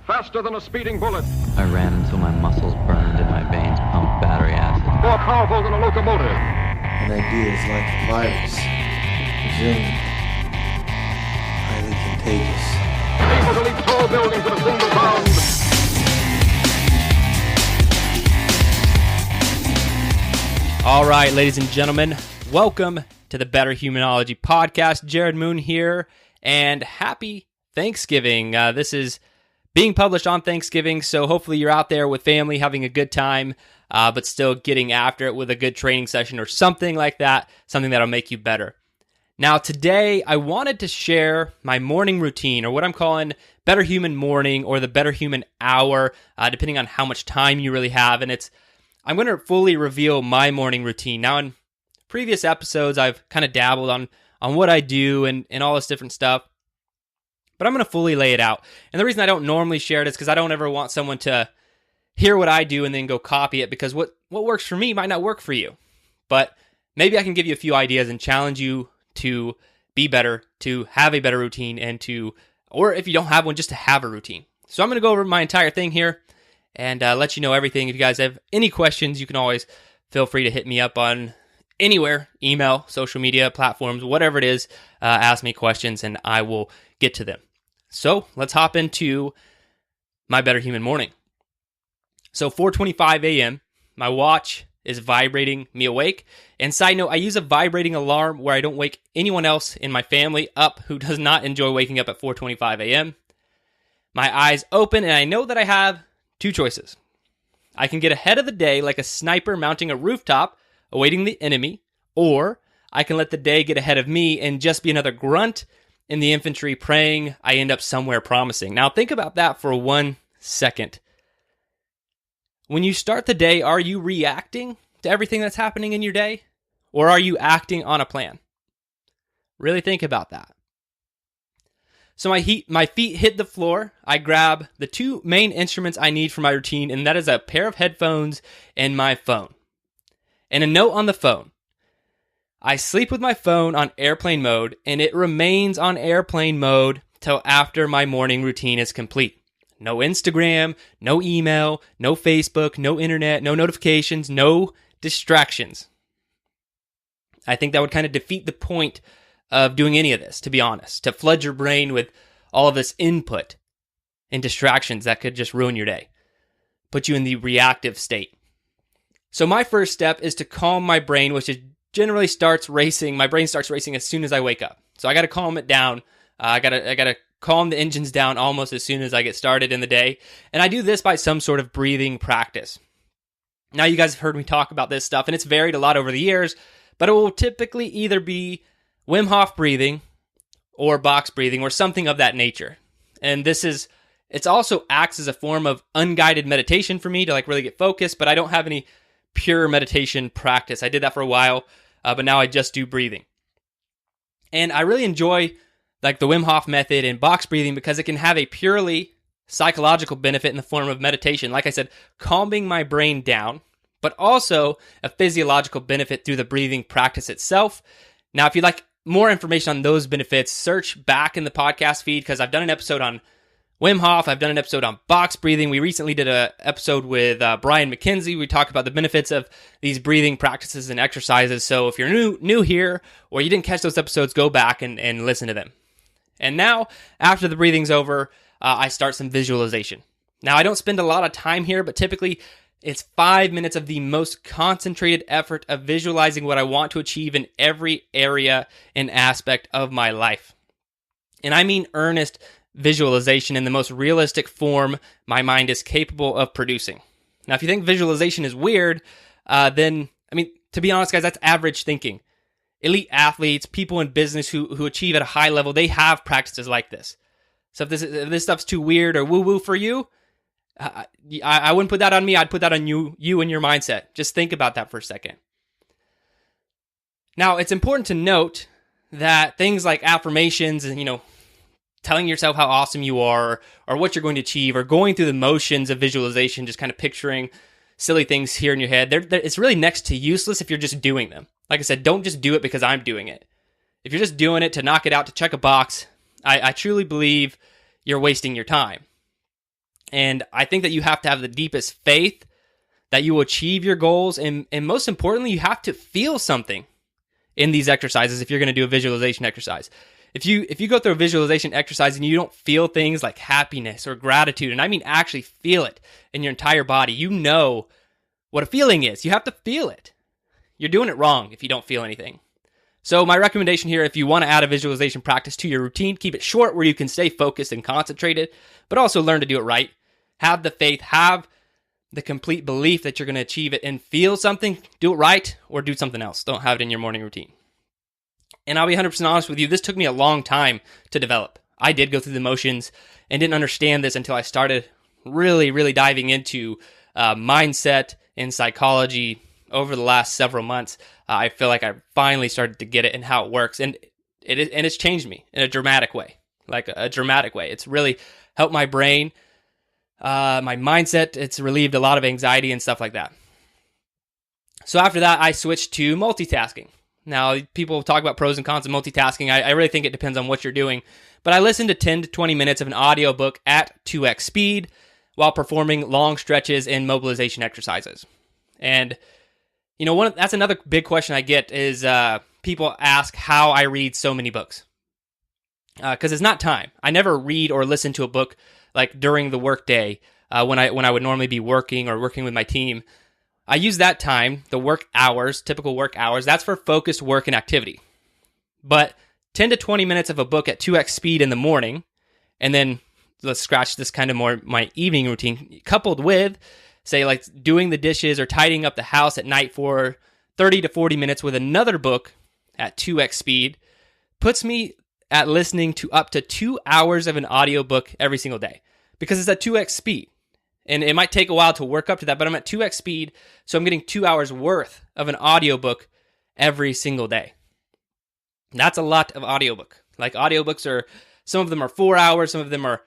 Faster than a speeding bullet. I ran until my muscles burned and my veins pumped battery acid. More powerful than a locomotive. An idea is like a virus. Resilient. Highly contagious. Able to leap tall buildings in a single bound. All right, ladies and gentlemen, welcome to the Better Humanology Podcast. Jared Moon here, and happy Thanksgiving. This is being published on Thanksgiving, so hopefully you're out there with family having a good time, but still getting after it with a good training session or something like that, something that'll make you better. Now, today, I wanted to share my morning routine, or what I'm calling Better Human Morning, or the Better Human Hour, depending on how much time you really have, and I'm going to fully reveal my morning routine. Now, in previous episodes, I've kind of dabbled on what I do and all this different stuff, but I'm going to fully lay it out. And the reason I don't normally share it is because I don't ever want someone to hear what I do and then go copy it, because what works for me might not work for you. But maybe I can give you a few ideas and challenge you to be better, to have a better routine, or if you don't have one, just to have a routine. So I'm going to go over my entire thing here and let you know everything. If you guys have any questions, you can always feel free to hit me up on anywhere, email, social media platforms, whatever it is. Ask me questions and I will get to them. So let's hop into my Better Human Morning. So 4:25 a.m., my watch is vibrating me awake. And side note, I use a vibrating alarm where I don't wake anyone else in my family up who does not enjoy waking up at 4:25 a.m. My eyes open and I know that I have two choices. I can get ahead of the day like a sniper mounting a rooftop, awaiting the enemy, or I can let the day get ahead of me and just be another grunt in the infantry praying I end up somewhere promising. Now think about that for 1 second. When you start the day, are you reacting to everything that's happening in your day? Or are you acting on a plan? Really think about that. So my feet hit the floor. I grab the two main instruments I need for my routine, and that is a pair of headphones and my phone. And a note on the phone. I sleep with my phone on airplane mode, and it remains on airplane mode till after my morning routine is complete. No Instagram, no email, no Facebook, no internet, no notifications, no distractions. I think that would kind of defeat the point of doing any of this, to be honest, to flood your brain with all of this input and distractions that could just ruin your day, put you in the reactive state. So my first step is to calm my brain, which is generally starts racing. My brain starts racing as soon as I wake up. So I got to calm it down. I got to calm the engines down almost as soon as I get started in the day. And I do this by some sort of breathing practice. Now you guys have heard me talk about this stuff, and it's varied a lot over the years, but it will typically either be Wim Hof breathing or box breathing or something of that nature. And it's also acts as a form of unguided meditation for me to like really get focused, but I don't have any pure meditation practice. I did that for a while, but now I just do breathing. And I really enjoy like the Wim Hof method and box breathing because it can have a purely psychological benefit in the form of meditation. Like I said, calming my brain down, but also a physiological benefit through the breathing practice itself. Now, if you'd like more information on those benefits, search back in the podcast feed because I've done an episode on Wim Hof. I've done an episode on box breathing. We recently did an episode with Brian McKenzie. We talked about the benefits of these breathing practices and exercises. So if you're new here or you didn't catch those episodes, go back and listen to them. And now, after the breathing's over, I start some visualization. Now, I don't spend a lot of time here, but typically it's 5 minutes of the most concentrated effort of visualizing what I want to achieve in every area and aspect of my life. And I mean earnest visualization in the most realistic form my mind is capable of producing. Now, if you think visualization is weird, then, to be honest, guys, that's average thinking. Elite athletes, people in business who achieve at a high level, they have practices like this. So if this stuff's too weird or woo-woo for you, I wouldn't put that on me. I'd put that on you and your mindset. Just think about that for a second. Now, it's important to note that things like affirmations and, telling yourself how awesome you are or what you're going to achieve or going through the motions of visualization, just kind of picturing silly things here in your head, it's really next to useless if you're just doing them. Like I said, don't just do it because I'm doing it. If you're just doing it to knock it out, to check a box, I truly believe you're wasting your time. And I think that you have to have the deepest faith that you will achieve your goals. And most importantly, you have to feel something in these exercises if you're going to do a visualization exercise. If you go through a visualization exercise and you don't feel things like happiness or gratitude, and I mean actually feel it in your entire body, you know what a feeling is. You have to feel it. You're doing it wrong if you don't feel anything. So my recommendation here, if you want to add a visualization practice to your routine, keep it short where you can stay focused and concentrated, but also learn to do it right. Have the faith, have the complete belief that you're going to achieve it, and feel something, do it right, or do something else. Don't have it in your morning routine. And I'll be 100% honest with you, this took me a long time to develop. I did go through the motions and didn't understand this until I started really, really diving into mindset and psychology over the last several months. I feel like I finally started to get it and how it works. And it's changed me in a dramatic way, like a dramatic way. It's really helped my brain, my mindset. It's relieved a lot of anxiety and stuff like that. So after that, I switched to multitasking. Now, people talk about pros and cons of multitasking. I really think it depends on what you're doing. But I listened to 10 to 20 minutes of an audiobook at 2x speed while performing long stretches and mobilization exercises. And that's another big question I get is people ask how I read so many books. Because it's not time. I never read or listen to a book like during the workday when I would normally be working or working with my team. I use that time, the work hours, typical work hours, that's for focused work and activity. But 10 to 20 minutes of a book at 2x speed in the morning, and then let's scratch this kind of more my evening routine, coupled with, say, like doing the dishes or tidying up the house at night for 30 to 40 minutes with another book at 2x speed, puts me at listening to up to 2 hours of an audiobook every single day because it's at 2x speed. And it might take a while to work up to that, but I'm at 2x speed, so I'm getting 2 hours worth of an audiobook every single day. That's a lot of audiobook. Like audiobooks are, some of them are 4 hours, some of them are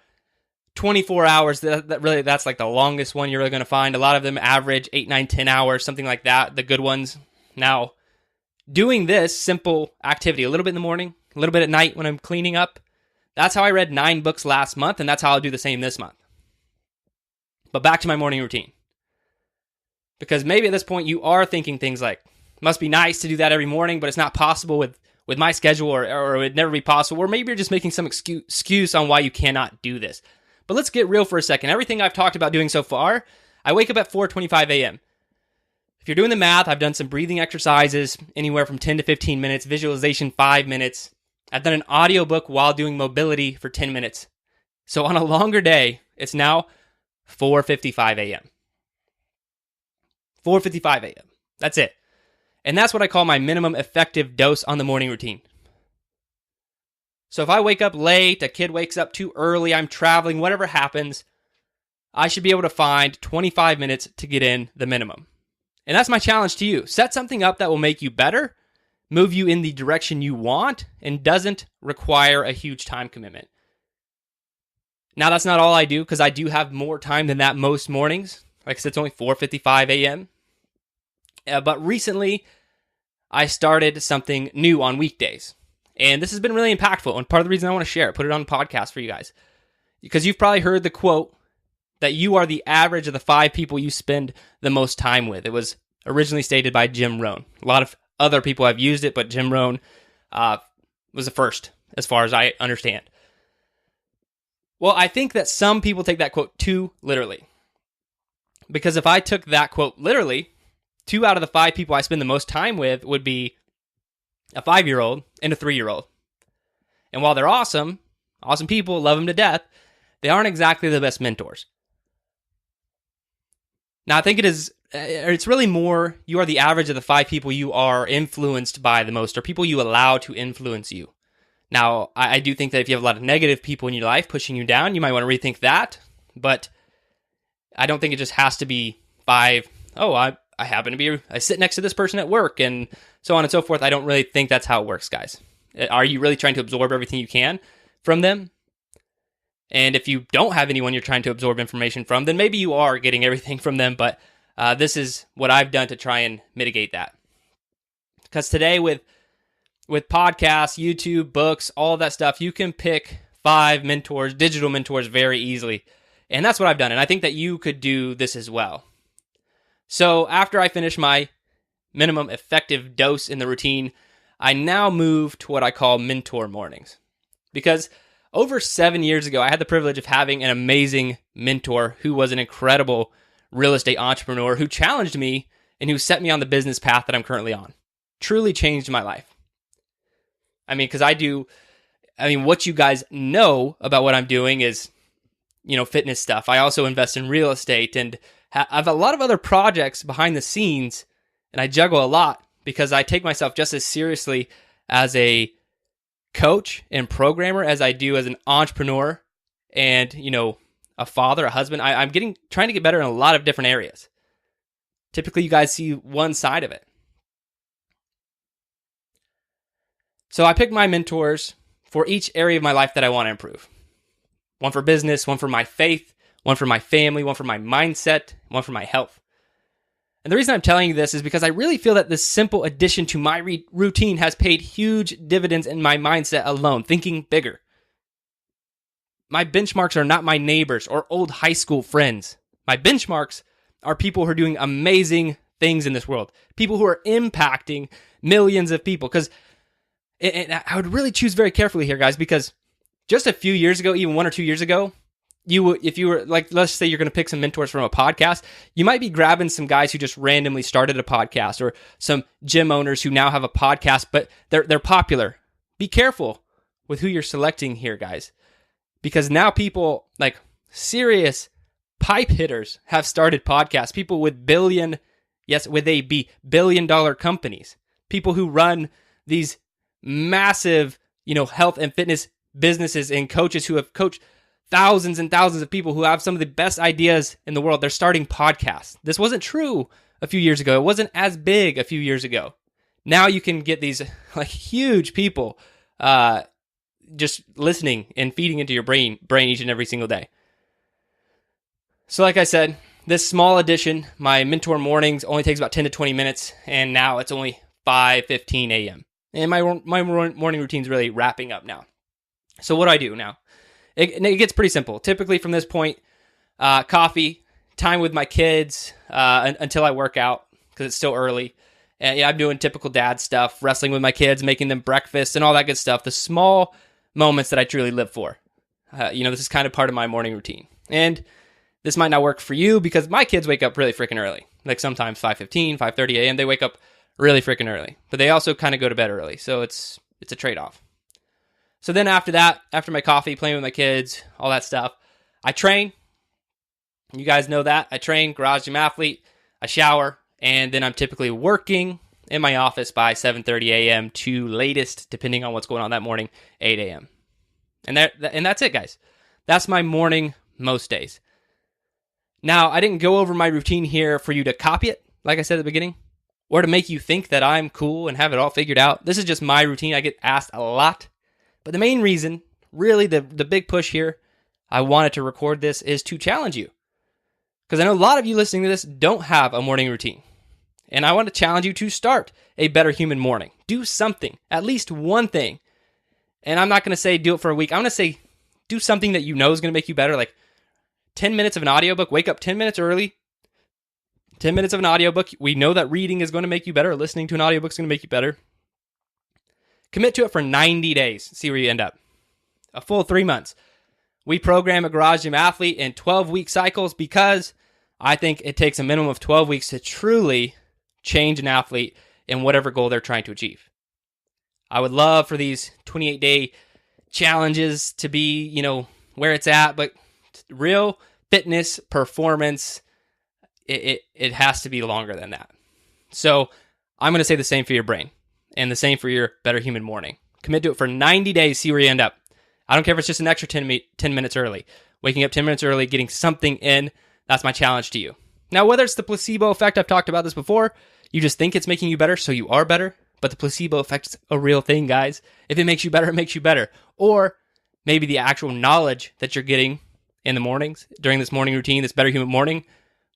24 hours. That's like the longest one you're really going to find. A lot of them average 8, 9, 10 hours, something like that, the good ones. Now, doing this simple activity, a little bit in the morning, a little bit at night when I'm cleaning up, that's how I read 9 books last month, and that's how I'll do the same this month. But back to my morning routine. Because maybe at this point you are thinking things like, must be nice to do that every morning, but it's not possible with my schedule or it would never be possible. Or maybe you're just making some excuse on why you cannot do this. But let's get real for a second. Everything I've talked about doing so far, I wake up at 4:25 a.m. If you're doing the math, I've done some breathing exercises, anywhere from 10 to 15 minutes, visualization 5 minutes. I've done an audiobook while doing mobility for 10 minutes. So on a longer day, it's now 4:55 a.m. 4:55 a.m. That's it. And that's what I call my minimum effective dose on the morning routine. So if I wake up late, a kid wakes up too early, I'm traveling, whatever happens, I should be able to find 25 minutes to get in the minimum. And that's my challenge to you. Set something up that will make you better, move you in the direction you want, and doesn't require a huge time commitment. Now, that's not all I do, because I do have more time than that most mornings. Like I said, it's only 4:55 a.m. But recently, I started something new on weekdays. And this has been really impactful. And part of the reason I want to share it, put it on the podcast for you guys. Because you've probably heard the quote that you are the average of the 5 people you spend the most time with. It was originally stated by Jim Rohn. A lot of other people have used it, but Jim Rohn was the first, as far as I understand. Well, I think that some people take that quote too literally. Because if I took that quote literally, 2 out of the 5 people I spend the most time with would be a 5-year-old and a 3-year-old. And while they're awesome people, love them to death, they aren't exactly the best mentors. Now, I think it's really more, you are the average of the 5 people you are influenced by the most, or people you allow to influence you. Now, I do think that if you have a lot of negative people in your life pushing you down, you might want to rethink that. But I don't think it just has to be 5. Oh, I happen to be, I sit next to this person at work and so on and so forth. I don't really think that's how it works, guys. Are you really trying to absorb everything you can from them? And if you don't have anyone you're trying to absorb information from, then maybe you are getting everything from them. But this is what I've done to try and mitigate that. Because today with podcasts, YouTube, books, all that stuff, you can pick 5 mentors, digital mentors very easily. And that's what I've done. And I think that you could do this as well. So after I finish my minimum effective dose in the routine, I now move to what I call mentor mornings. Because over 7 years ago, I had the privilege of having an amazing mentor who was an incredible real estate entrepreneur who challenged me and who set me on the business path that I'm currently on. Truly changed my life. Because what you guys know about what I'm doing is, fitness stuff. I also invest in real estate and I have a lot of other projects behind the scenes, and I juggle a lot because I take myself just as seriously as a coach and programmer as I do as an entrepreneur and, a father, a husband. I'm trying to get better in a lot of different areas. Typically, you guys see one side of it. So I pick my mentors for each area of my life that I want to improve. One for business, one for my faith, one for my family, one for my mindset, one for my health. And the reason I'm telling you this is because I really feel that this simple addition to my routine has paid huge dividends in my mindset alone, thinking bigger. My benchmarks are not my neighbors or old high school friends. My benchmarks are people who are doing amazing things in this world, people who are impacting millions of people. Because I would really choose very carefully here, guys, because just a few years ago, even 1 or 2 years ago, if you were like, let's say you're going to pick some mentors from a podcast, you might be grabbing some guys who just randomly started a podcast or some gym owners who now have a podcast, but they're popular. Be careful with who you're selecting here, guys, because now people like serious pipe hitters have started podcasts. People with billion dollar companies, people who run these massive, health and fitness businesses and coaches who have coached thousands and thousands of people who have some of the best ideas in the world. They're starting podcasts. This wasn't true a few years ago. It wasn't as big a few years ago. Now you can get these like huge people just listening and feeding into your brain each and every single day. So like I said, this small addition, my mentor mornings only takes about 10 to 20 minutes, and now it's only 5:15 a.m. And my morning routine's really wrapping up now. So what do I do now? It gets pretty simple. Typically from this point, coffee, time with my kids until I work out because it's still early. And I'm doing typical dad stuff, wrestling with my kids, making them breakfast and all that good stuff. The small moments that I truly live for. This is kind of part of my morning routine. And this might not work for you because my kids wake up really freaking early. Like sometimes 5:15, 5:30 a.m. They wake up really freaking early. But they also kind of go to bed early. So it's a trade-off. So then after that, after my coffee, playing with my kids, all that stuff, I train. You guys know that. I train, garage gym athlete, I shower, and then I'm typically working in my office by 7:30 a.m. to latest, depending on what's going on that morning, 8 a.m. And that's it, guys. That's my morning most days. Now, I didn't go over my routine here for you to copy it, like I said at the beginning, or to make you think that I'm cool and have it all figured out. This is just my routine. I get asked a lot. But the main reason, really the big push here, I wanted to record this is to challenge you. Because I know a lot of you listening to this don't have a morning routine. And I want to challenge you to start a better human morning. Do something, at least one thing. And I'm not going to say do it for a week. I'm going to say do something that you know is going to make you better, like 10 minutes of an audiobook. Wake up 10 minutes early. 10 minutes of an audiobook. We know that reading is going to make you better. Listening to an audiobook is going to make you better. Commit to it for 90 days. See where you end up. A full 3 months. We program a garage gym athlete in 12-week cycles because I think it takes a minimum of 12 weeks to truly change an athlete in whatever goal they're trying to achieve. I would love for these 28-day challenges to be, where it's at, but real fitness performance, it has to be longer than that. So I'm going to say the same for your brain and the same for your better human morning. Commit to it for 90 days, see where you end up. I don't care if it's just an extra 10 minutes early. Waking up 10 minutes early, getting something in, that's my challenge to you. Now, whether it's the placebo effect, I've talked about this before, you just think it's making you better, so you are better, but the placebo effect is a real thing, guys. If it makes you better, it makes you better. Or maybe the actual knowledge that you're getting in the mornings, during this morning routine, this better human morning,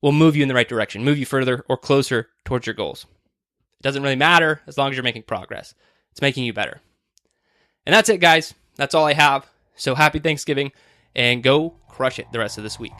will move you in the right direction, move you further or closer towards your goals. It doesn't really matter as long as you're making progress. It's making you better. And that's it, guys. That's all I have. So happy Thanksgiving. and go crush it the rest of this week.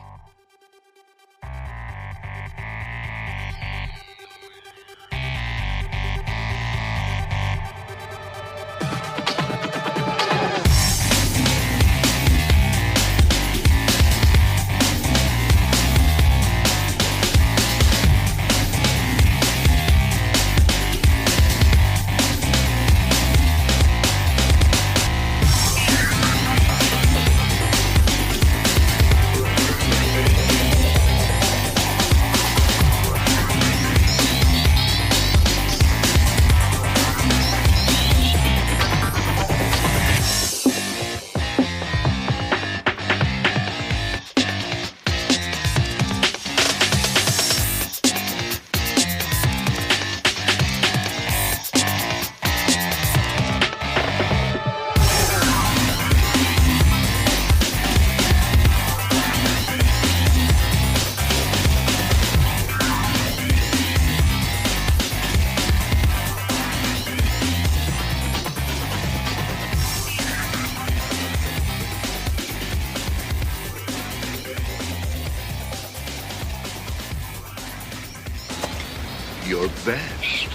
Your best.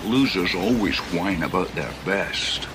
Losers always whine about their best.